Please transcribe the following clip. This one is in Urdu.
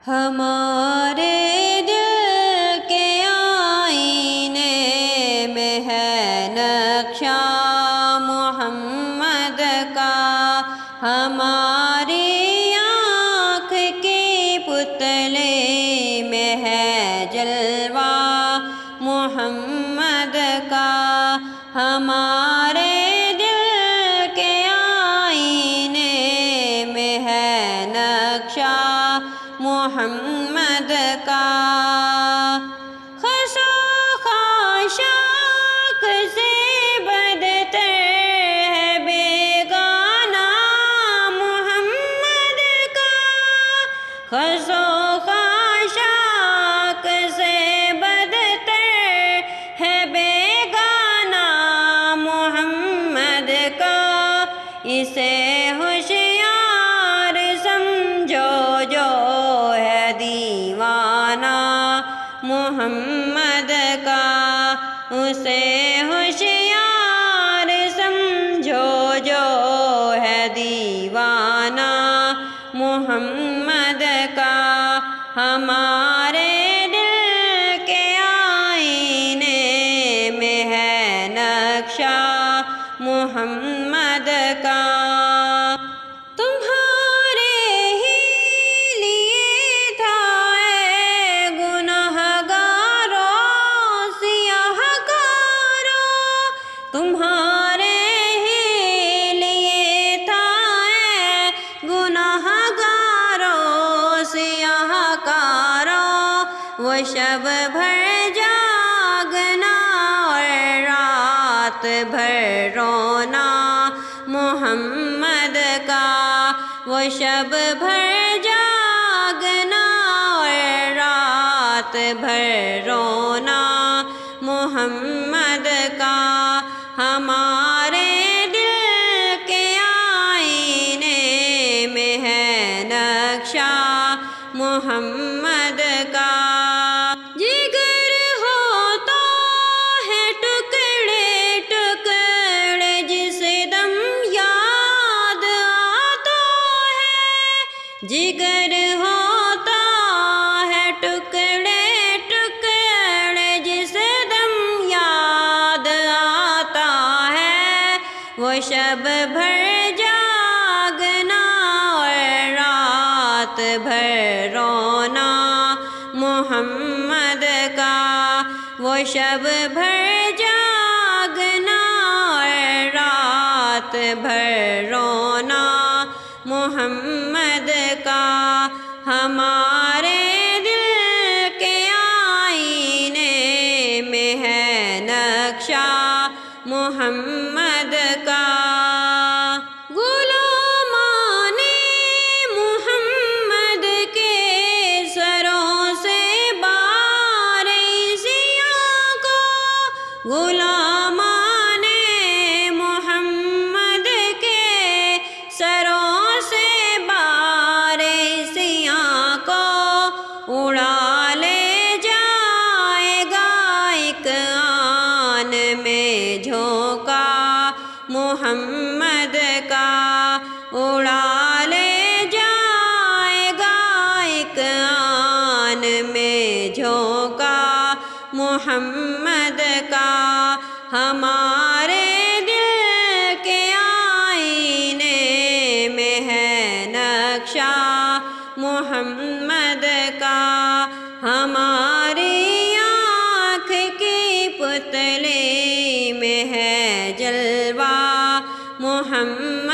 ہمارے دل کے آئینے میں ہے نقشہ محمد کا، ہماری آنکھ کے پتلے میں ہے جلوہ محمد کا، ہمارے دل کے آئینے میں ہے نقشہ محمد کا۔ خس و خاشاک سے بدتر ہے بیگانہ محمد کا، خس و خاشاک سے بدتر ہے بیگانہ محمد کا، اسے ہوشیار سمجھو جو ہے دیوانہ محمد کا، اسے ہوشیار سمجھو جو ہے دیوانہ محمد کا، ہمارے دل کے آئینے میں ہے نقشہ محمد کا۔ تمہارے ہی لیے تھا اے گناہ گاروں سیاہ کاروں، وہ شب بھر جاگنا اور رات بھر رونا محمد کا، وہ شب بھر جاگنا اور رات بھر رونا محمد کا، ہمارے دل کے آئینے میں ہے نقشہ محمد کا۔ جگر ہوتا ہے ٹکڑے ٹکڑے جس دم یاد آتا ہے، جگر ہوتا ہے ٹکڑے ٹکڑے جس دم یاد آتا ہے، وہ شب بھر جاگنا اور رات بھر رونا محمد کا، وہ شب بھر جاگنا اور رات بھر رونا محمد کا، ہمارے دل کے آئینے میں ہے نقشہ محمد کا۔ غلامان محمد کے سروں سے بار عیسیوں کو، غلامان محمد کے سروں سے بار عیسیوں کو، اڑا لے جائے گا ایک آن میں جھونکا محمد کا، اڑا لے جائے گا ایک آن میں جھونکا محمد کا، ہمارے دل کے آئینے میں ہے نقشہ محمد کا، ہماری آنکھ کی پتلے میں ہے جلوہ محمد